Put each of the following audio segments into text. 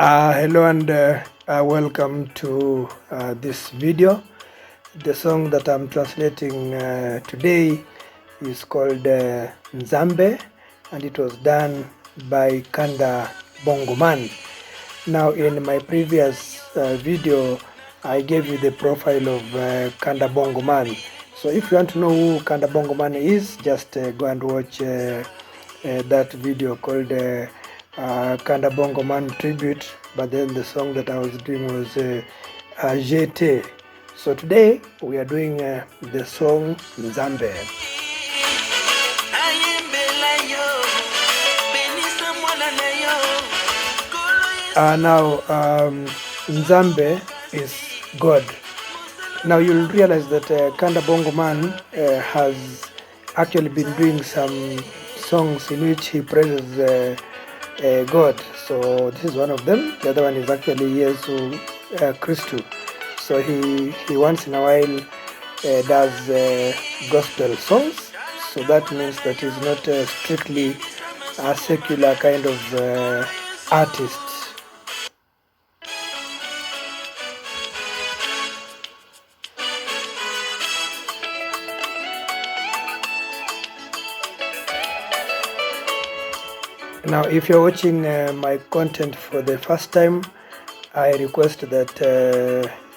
Hello and welcome to this video. The song that I'm translating today is called Nzambe, and it was done by Kanda Bongo Man. Now in my previous video I gave you the profile of Kanda Bongo Man. So if you want to know who Kanda Bongo Man is, just go and watch that video called Kanda Bongo Man Tribute, but then the song that I was doing was JT. So today we are doing the song Nzambe. Now Nzambe is God. Now you'll realize that Kanda Bongo Man has actually been doing some songs in which he praises God. So this is one of them. The other one is actually Yesu Christu. So he once in a while does gospel songs. So that means that he's not strictly a secular kind of artist. Now, if you're watching my content for the first time, I request that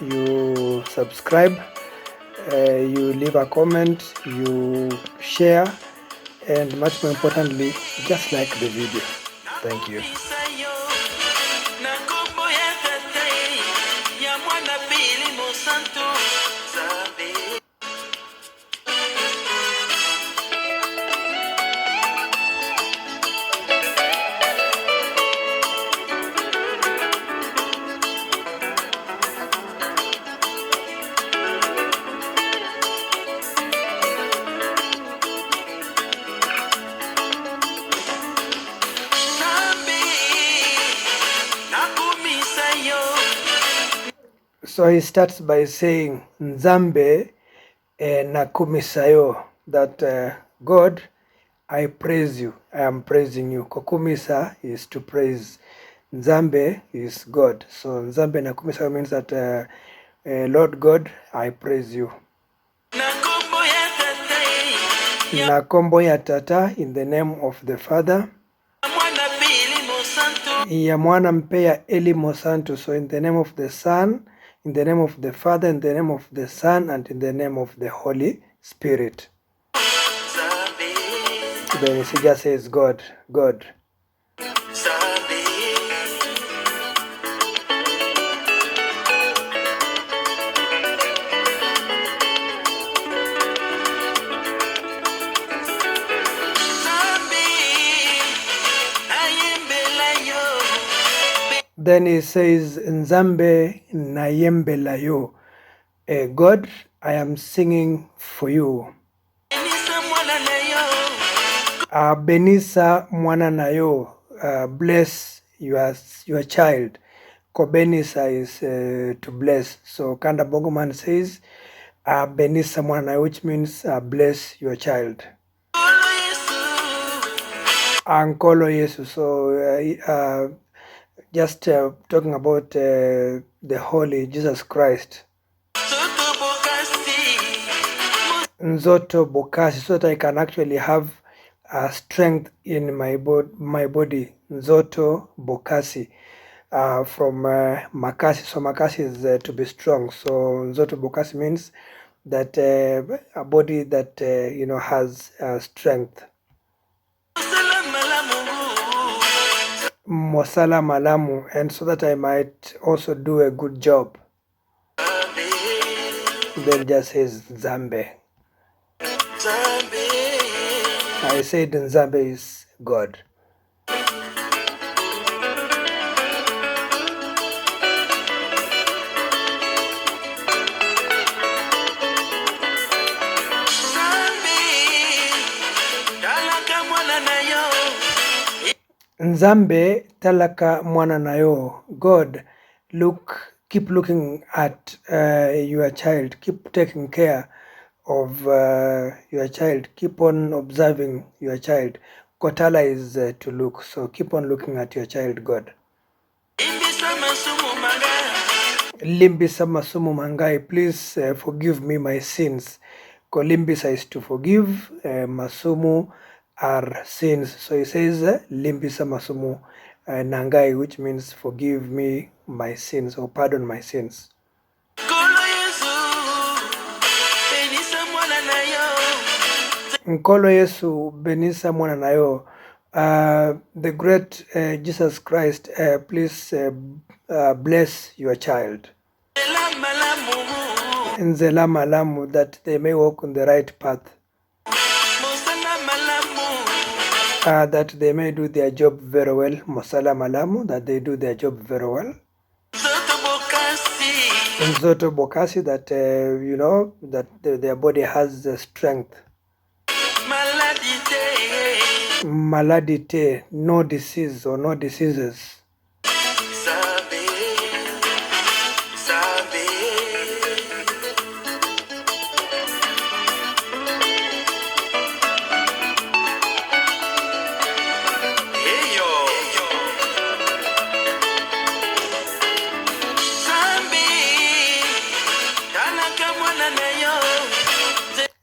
you subscribe, you leave a comment, you share, and much more importantly, just like the video. Thank you. So he starts by saying Nzambe nakumisayo, that God, I praise you, I am praising you. Kokumisa is to praise. Nzambe is God. So Nzambe nakumisayo means that Lord God, I praise you. Nakombo ya tata, in the name of the Father. Ya mwana mpeya elimo santo, so in the name of the Son, in the name of the Father, in the name of the Son, and in the name of the Holy Spirit. Then he just says God, God. Then he says, Nzambe nayembelayo, God, I am singing for you. Benisa mwana nayo, bless your child. Kobenisa is to bless. So Kanda Bongo Man says, Benisa mwana nayo, which means bless your child. Ankolo Yesu. So just talking about the Holy Jesus Christ. Nzoto bokasi, so that I can actually have strength in my body. Nzoto bokasi, from makasi. So makasi is to be strong. So nzoto bokasi means that a body that has strength. Mosala malamu, and so that I might also do a good job. Then just says Nzambe. I said Nzambe is God. Nzambe talaka mwana nayo, God, keep looking at your child, keep taking care of your child, keep on observing your child. Kotala is to look, so keep on looking at your child, God. Limbisa masumu mangai, please forgive me my sins. Limbisa is to forgive, masumu are sins. So he says limbisa masumu nangai, which means forgive me my sins or pardon my sins. Nkolo Yesu benisa mwana nayo. The great Jesus Christ, please bless your child. Nzela malamu, that they may walk on the right path. That they may do their job very well. Mosala malamu, that they do their job very well. Nzoto bokasi, that you know, that their body has the strength. Maladite, no disease or no diseases.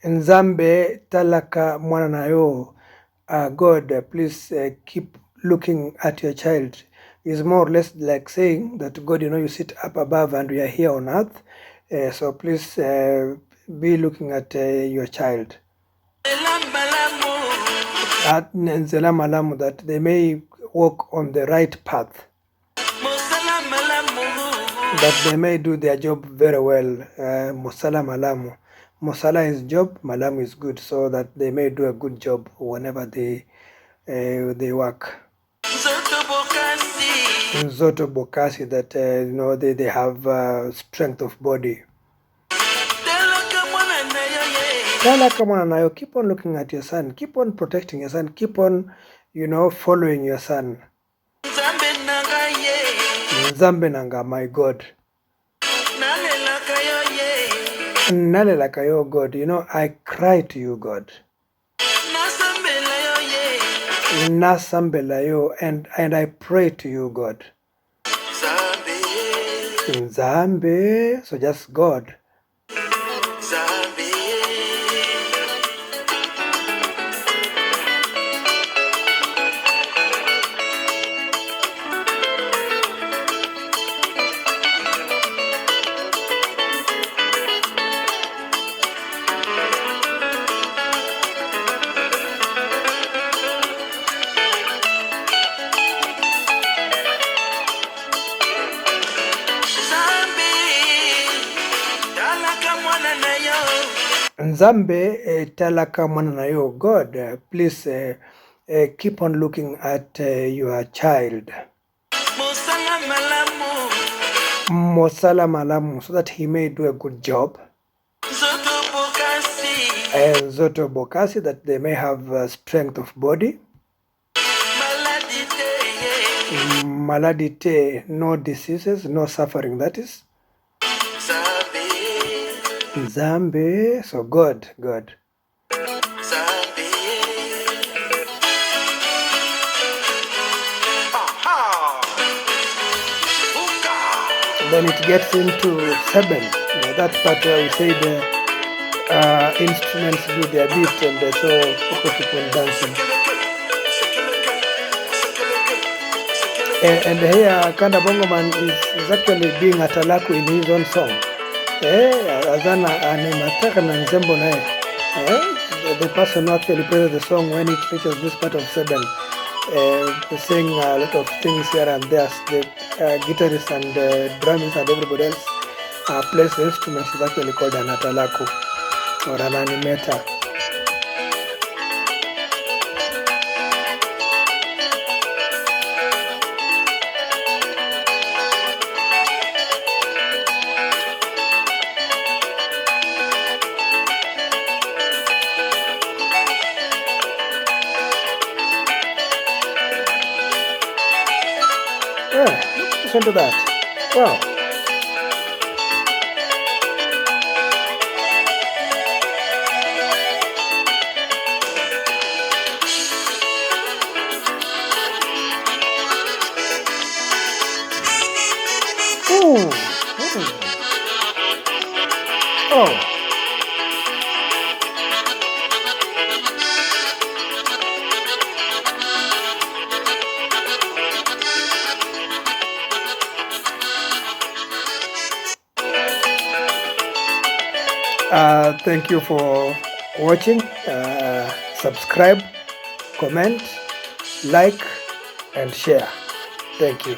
Nzambe talaka mwana nayo. God, please keep looking at your child. Is more or less like saying that God, you know, you sit up above and we are here on earth. So please be looking at your child. That they may walk on the right path. That they may do their job very well. Musala malamu. Musala is job, malamu is good, so that they may do a good job whenever they work. Nzoto bokasi, that you know, they have strength of body. Keep on looking at your son, keep on protecting your son, keep on, you know, following your son. Nzambe nanga, my God. Nalelakayo, God, you know, I cry to you, God. Nasambelayo, and I pray to you, God. Nzambe, so just God. Nzambe talaka mwana nayo. God, please keep on looking at your child. Mosala malamu, so that he may do a good job. Zoto bokasi, that they may have strength of body. Maladite, no diseases, no suffering, that is. Nzambe, so God. Then it gets into 7, that part where we say the instruments do their bit, and so people dancing. And here Kanda Bongo Man is actually doing a talaku in his own song. Azana animataka na nzembo naye. The person who actually plays the song, when it reaches this part of 7, saying a lot of things here and there. The guitarists and drummers and everybody else plays the instruments, is actually called an atalaku or an animator. Listen to that. Wow. Ooh. Oh. Thank you for watching. Subscribe, comment, like, and share. Thank you.